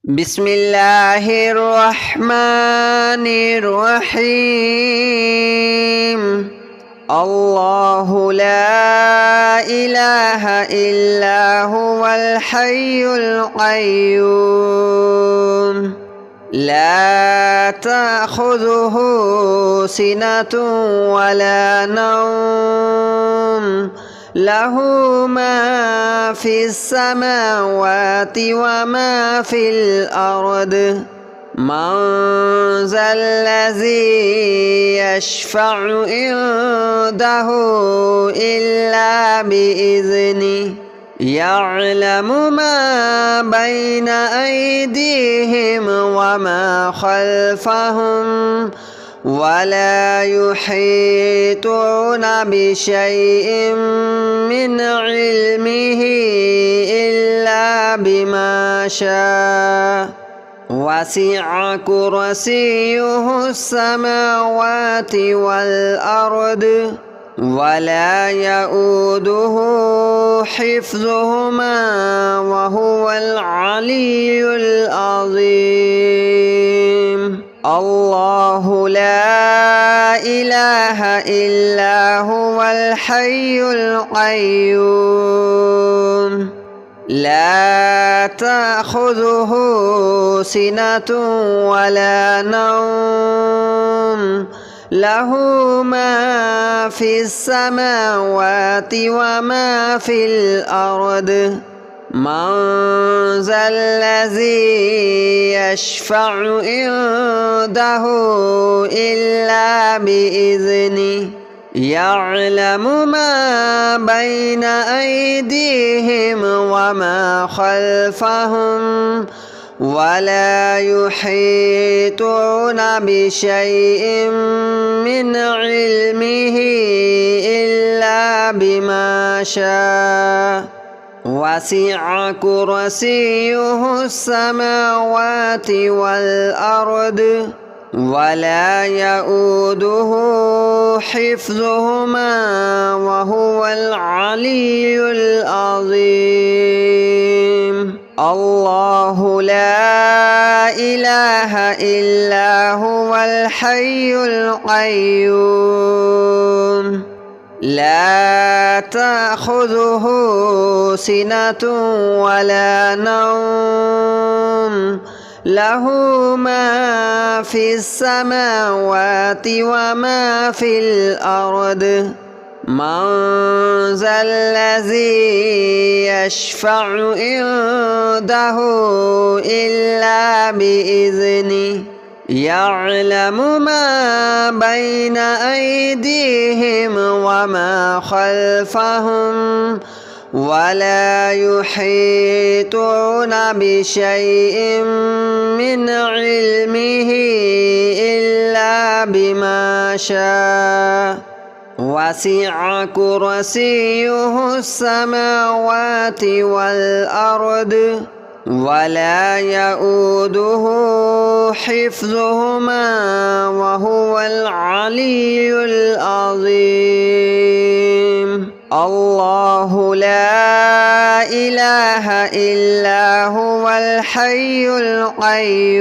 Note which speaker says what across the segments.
Speaker 1: بسم الله الرحمن الرحيم. الله لا إله إلا هو الحي القيوم لا تأخذه سنة ولا نوم له ما في السماوات وما في الأرض من ذا الذي يشفع عنده إلا بإذنه يعلم ما بين أيديهم وما خلفهم ولا يحيطون بشيء من علمه إلا بما شاء وسع كرسيه السماوات والأرض ولا يؤوده حفظهما وهو العلي العظيم. الله لا إله إلا هو الحي القيوم لا تأخذه سنة ولا نوم له ما في السماوات وما في الأرض من ذا الذي يشفع عنده إلا بإذنه يعلم ما بين أيديهم وما خلفهم ولا يحيطون بشيء من علمه إلا بما شاء وسع كرسيه السماوات والأرض ولا يؤوده حفظهما وهو العلي العظيم. الله لا إله إلا هو الحي القيوم لا تأخذه سنة ولا نوم له ما في السماوات وما في الأرض من ذا الذي يشفع عنده إلا بإذنه يعلم ما بين أيديهم وما خلفهم ولا يحيطون بشيء من علمه إلا بما شاء وسع كرسيه السماوات والأرض ولا يؤوده حفظهما وهو العلي العظيم. الله لا إله إلا هو الحي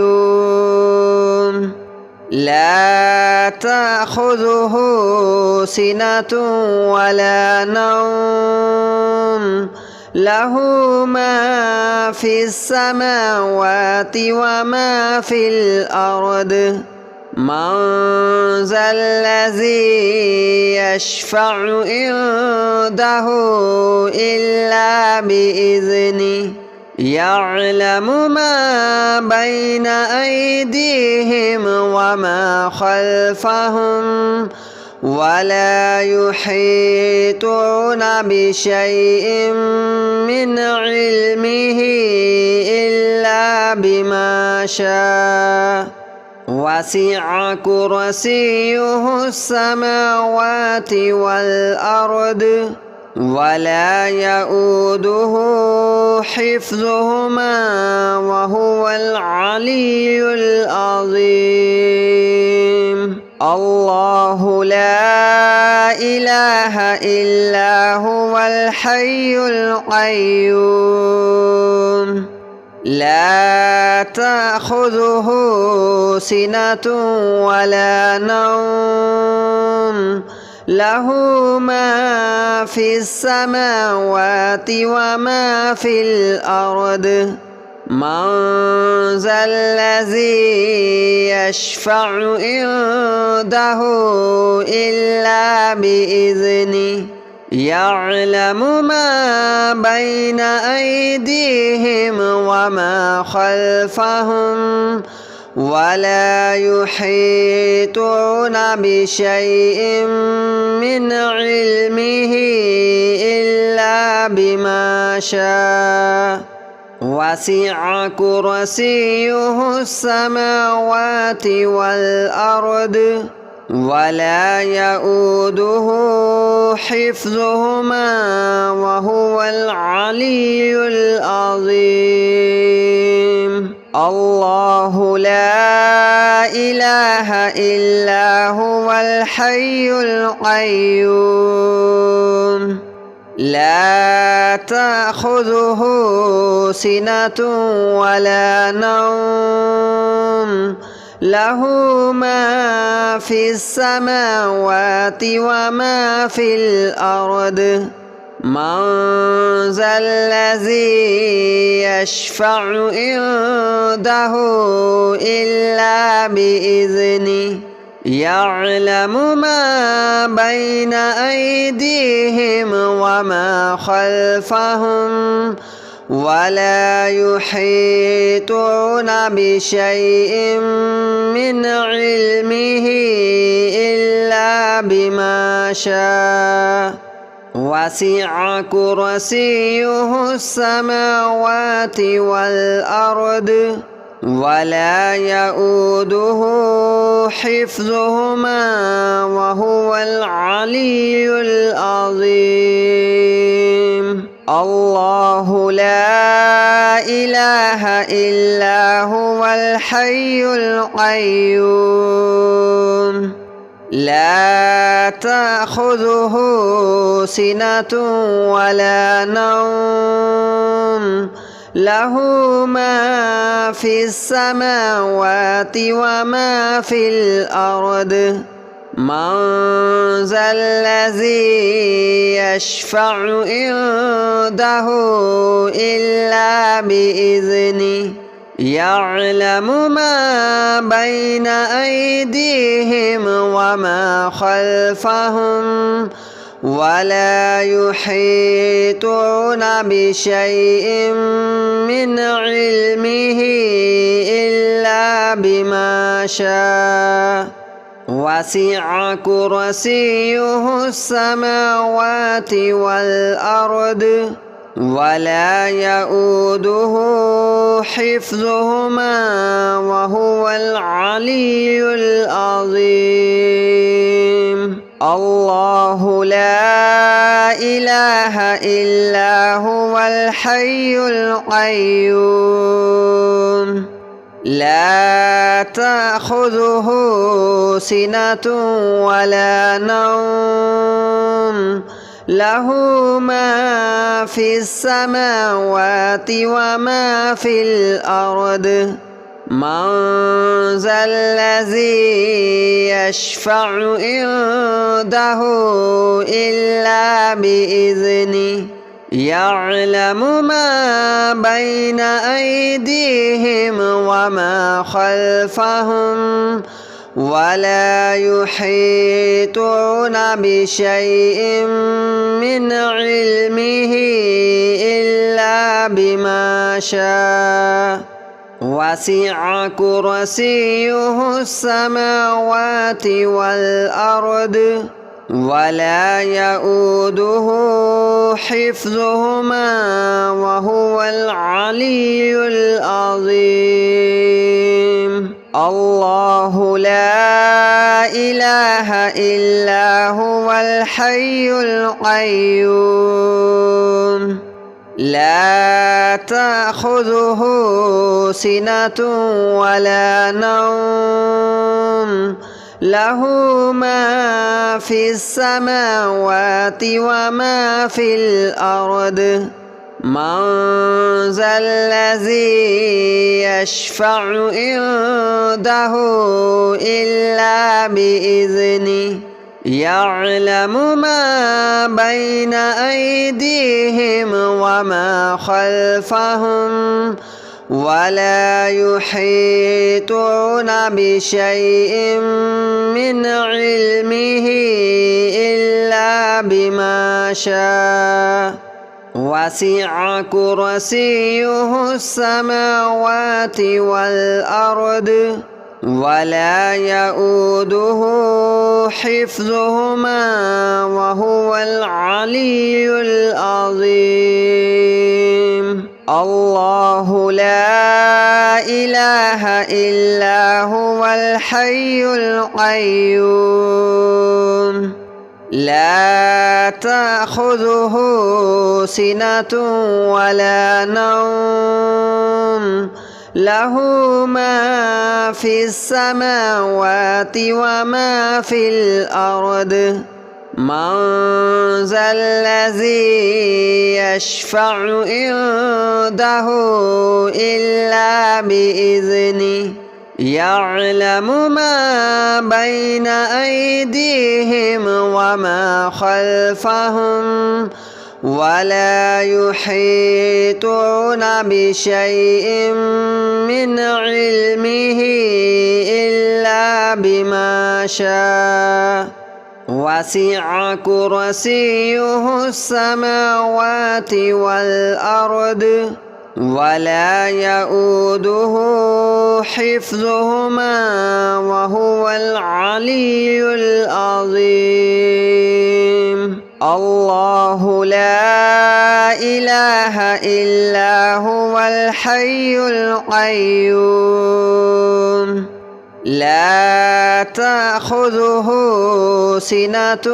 Speaker 1: القيوم لا تأخذه سنة ولا نوم له ما في السماوات وما في الأرض من ذا الذي يشفع عنده إلا بإذنه يعلم ما بين أيديهم وما خلفهم ولا يحيطون بشيء من علمه إلا بما شاء وسع كرسيه السماوات والأرض ولا يؤوده حفظهما وهو العلي العظيم. الله لا إله إلا هو الحي القيوم لا تأخذه سنة ولا نوم له ما في السماوات وما في الأرض من ذا الذي يشفع عنده إلا بإذنه يعلم ما بين أيديهم وما خلفهم ولا يحيطون بشيء من علمه إلا بما شاء وسع كرسيه السماوات والأرض ولا يؤوده حفظهما وهو العلي العظيم الله لا إله إلا هو الحي القيوم لا تأخذه سنة ولا نوم له ما في السماوات وما في الأرض من ذا الذي يشفع عنده إلا بإذنه يعلم ما بين أيديهم وما خلفهم ولا يحيطون بشيء من علمه إلا بما شاء وسع كرسيه السماوات والأرض ولا يؤوده حفظهما وهو العلي العظيم الله لا إله إلا هو الحي القيوم لا تأخذه سنة ولا نوم له ما في السماوات وما في الأرض من ذا الذي يشفع عنده إلا بإذنه يعلم ما بين أيديهم وما خلفهم ولا يحيطون بشيء من علمه إلا بما شاء وسع كرسيه السماوات والأرض ولا يؤوده حفظهما وهو العلي العظيم الله لا إله إلا هو الحي القيوم لا تأخذه سنة ولا نوم له ما في السماوات وما في الأرض من ذا الذي يشفع عنده إلا بإذنه يعلم ما بين أيديهم وما خلفهم ولا يحيطون بشيء من علمه إلا بما شاء وسع كرسيه السماوات والأرض ولا يؤوده حفظهما وهو العلي العظيم الله لا إله إلا هو الحي القيوم لا تأخذه سنة ولا نوم له ما في السماوات وما في الأرض من ذا الذي يشفع عنده إلا بإذنه يعلم ما بين أيديهم وما خلفهم ولا يحيطون بشيء من علمه إلا بما شاء وسع كرسيه السماوات والأرض ولا يؤوده حفظهما وهو العلي العظيم الله لا إله إلا هو الحي القيوم لا تأخذه سنة ولا نوم له ما في السماوات وما في الأرض من ذا الذي يشفع عنده إلا بإذنه يعلم ما بين أيديهم وما خلفهم ولا يحيطون بشيء من علمه إلا بما شاء وسع كرسيه السماوات والأرض ولا يؤوده حفظهما وهو العلي العظيم الله لا إله إلا هو الحي القيوم لا تأخذه سنة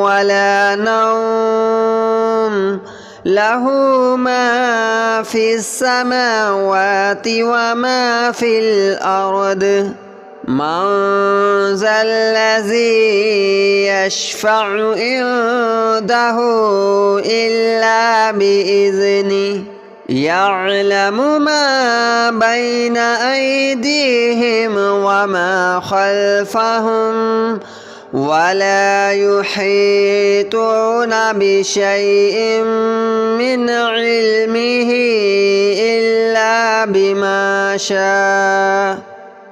Speaker 1: ولا نوم له ما في السماوات وما في الأرض من ذا الذي يشفع عنده إلا بإذنه يعلم ما بين أيديهم وما خلفهم ولا يحيطون بشيء من علمه إلا بما شاء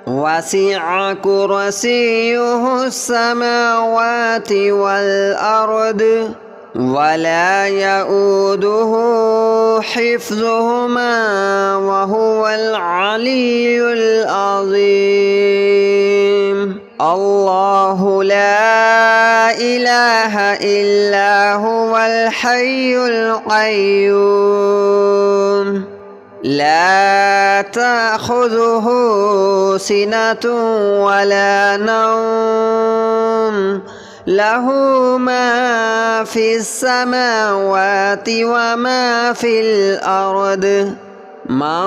Speaker 1: وسع كرسيه السماوات والأرض ولا يؤوده حفظهما وهو العلي العظيم الله لا إله إلا هو الحي القيوم لا تأخذه سنة ولا نوم له ما في السماوات وما في الأرض من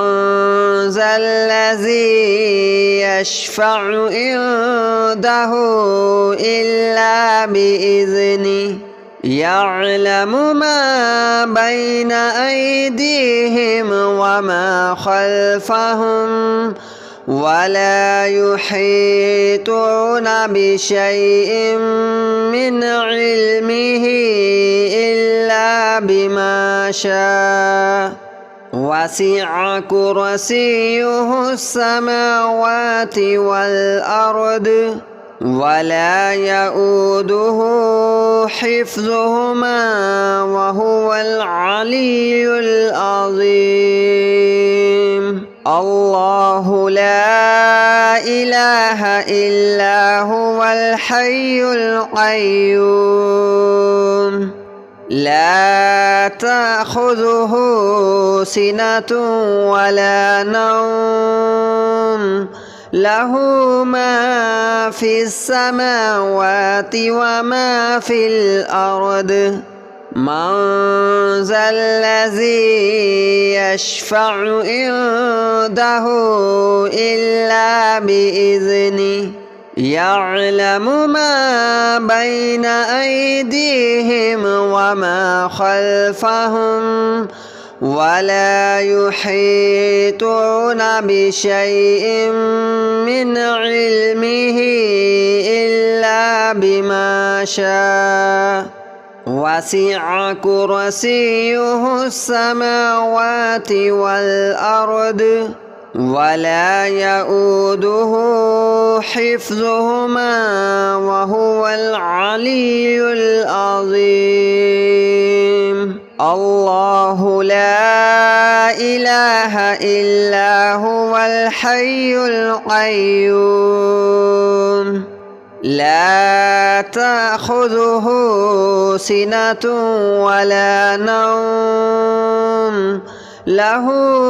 Speaker 1: ذا الذي يشفع عنده إلا بإذنه يعلم ما بين أيديهم وما خلفهم ولا يحيطون بشيء من علمه إلا بما شاء وسع كرسيه السماوات والأرض ولا يؤوده حفظهما وهو العلي العظيم الله لا إله إلا هو الحي القيوم لا تأخذه سنة ولا نوم له ما في السماوات وما في الأرض من ذا الذي يشفع عنده إلا بإذنه يعلم ما بين أيديهم وما خلفهم ولا يحيطون بشيء من علمه إلا بما شاء وسع كرسيه السماوات والأرض ولا يؤوده حفظهما وهو العلي العظيم الله لا إله إلا هو الحي القيوم لا تأخذه سنة ولا نوم له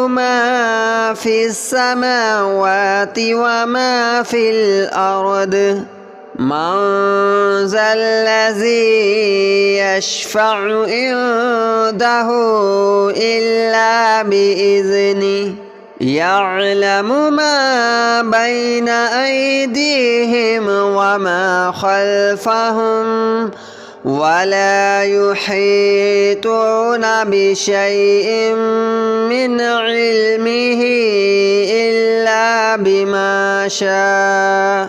Speaker 1: ما في السماوات وما في الأرض من ذا الذي يشفع عنده إلا بإذنه يعلم ما بين أيديهم وما خلفهم ولا يحيطون بشيء من علمه إلا بما شاء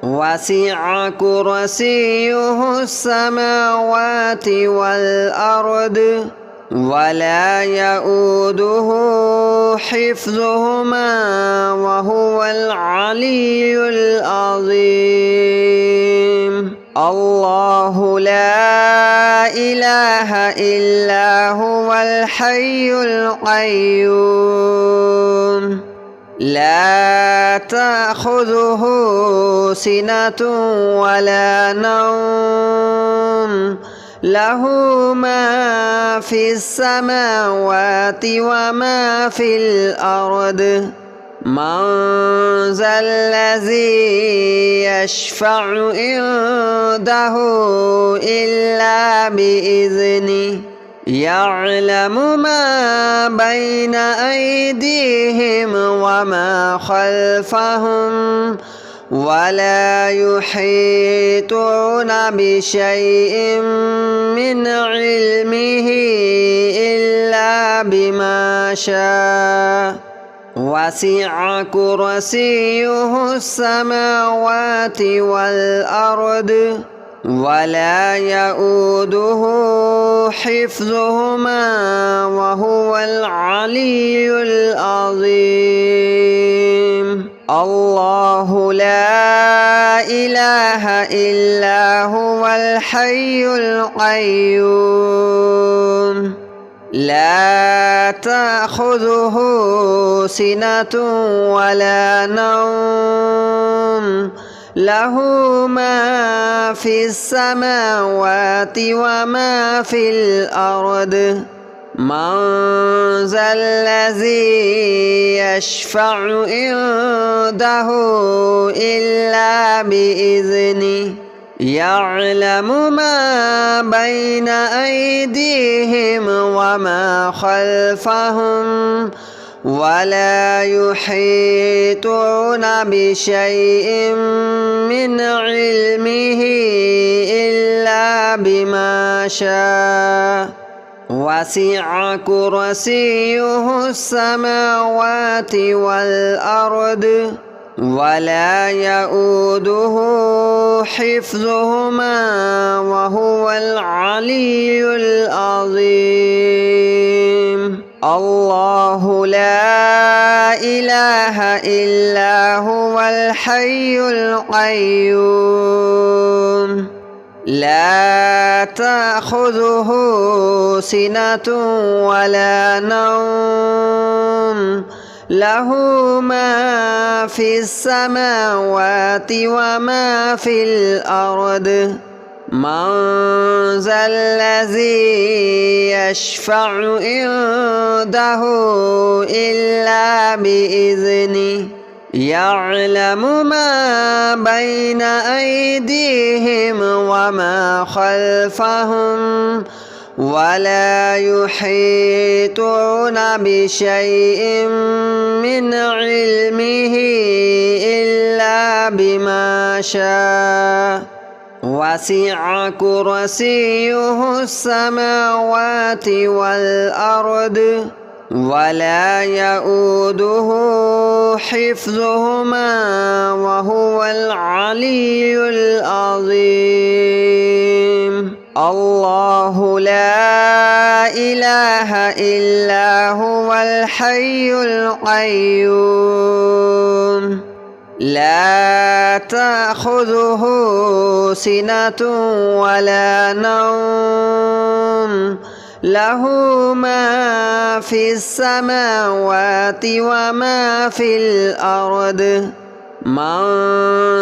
Speaker 1: وسع كرسيه السماوات والأرض ولا يؤوده حفظهما وهو العلي العظيم الله لا إله إلا هو الحي القيوم لا تأخذه سنة ولا نوم له ما في السماوات وما في الأرض من ذا الذي يشفع عنده إلا بإذنه يعلم ما بين أيديهم وما خلفهم ولا يحيطون بشيء من علمه إلا بما شاء وسع كرسيه السماوات والأرض ولا يؤوده حفظهما وهو العلي العظيم الله لا إله إلا هو الحي القيوم لا تأخذه سنة ولا نوم له ما في السماوات وما في الأرض من ذا الذي يشفع عنده إلا بإذنه يعلم ما بين أيديهم وما خلفهم ولا يحيطون بشيء من علمه إلا بما شاء وسع كرسيه السماوات والأرض ولا يؤوده حفظهما وهو العلي العظيم الله لا إله إلا هو الحي القيوم لا تأخذه سنة ولا نوم له ما في السماوات وما في الأرض من ذا الذي يشفع عنده إلا بإذنه يعلم ما بين أيديهم وما خلفهم ولا يحيطون بشيء من علمه إلا بما شاء وسع كرسيه السماوات والأرض ولا يؤوده حفظهما وهو العلي العظيم الله لا إله إلا هو الحي القيوم لا تأخذه سنة ولا نوم له ما في السماوات وما في الأرض من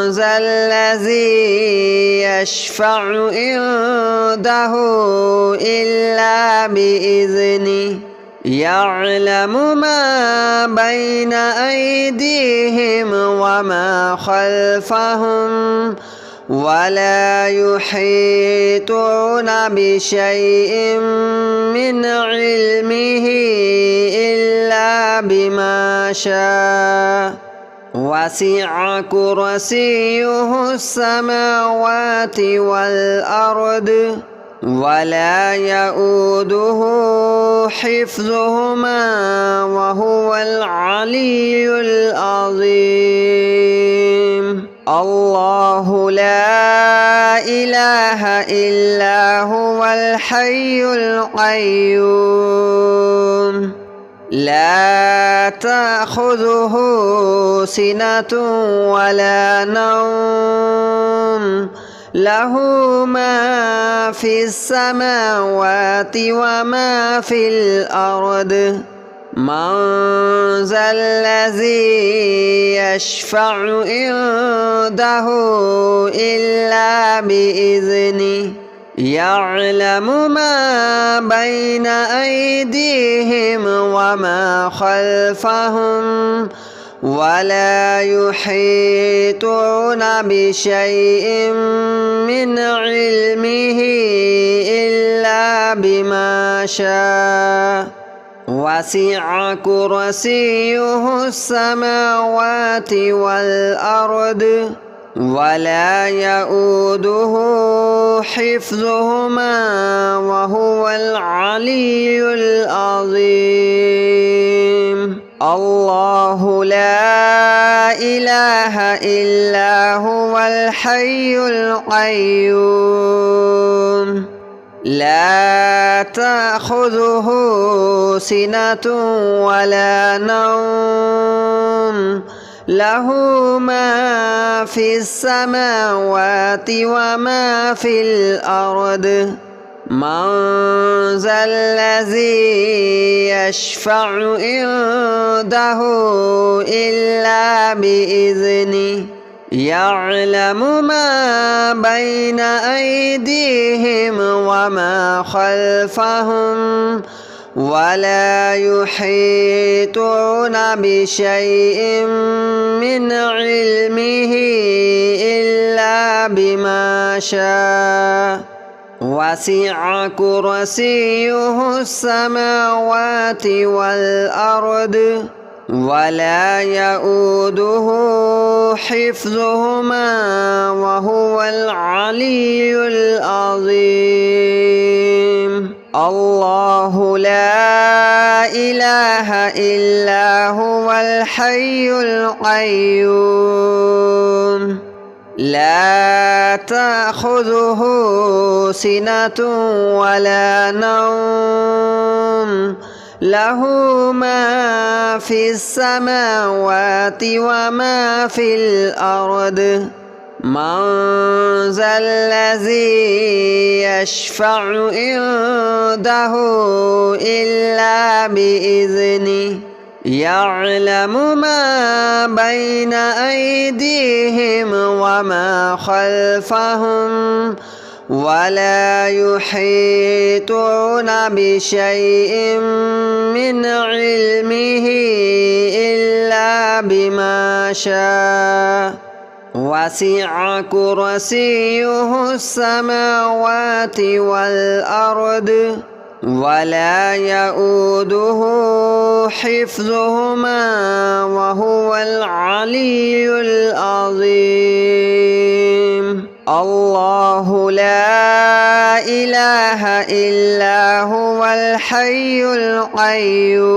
Speaker 1: ذا الذي يشفع عنده إلا بإذنه يعلم ما بين أيديهم وما خلفهم ولا يحيطون بشيء من علمه إلا بما شاء وسع كرسيه السماوات والأرض ولا يؤوده حفظهما وهو العلي العظيم الله لا إله إلا هو الحي القيوم لا تأخذه سنة ولا نوم له ما في السماوات وما في الأرض من ذا الذي يشفع عنده إلا بإذنه يعلم ما بين أيديهم وما خلفهم ولا يحيطون بشيء من علمه إلا بما شاء وسع كرسيه السماوات والأرض ولا يؤوده حفظهما وهو العلي العظيم الله لا إله إلا هو الحي القيوم لا تأخذه سنة ولا نوم له ما في السماوات وما في الأرض من ذا الذي يشفع عنده إلا بإذنه يعلم ما بين أيديهم وما خلفهم ولا يحيطون بشيء من علمه إلا بما شاء وسع كرسيه السماوات والأرض ولا يؤوده حفظهما وهو العلي العظيم الله لا إله إلا هو الحي القيوم لا تأخذه سنة ولا نوم له ما في السماوات وما في الأرض من ذا الذي يشفع عنده إلا بإذنه يعلم ما بين أيديهم وما خلفهم ولا يحيطون بشيء من علمه إلا بما شاء وسع كرسيه السماوات والأرض ولا يؤوده حفظهما وهو العلي العظيم الله لا إله إلا هو الحي القيوم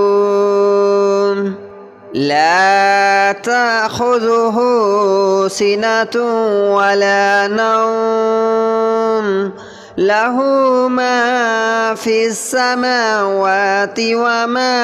Speaker 1: لا تأخذه سنة ولا نوم له ما في السماوات وما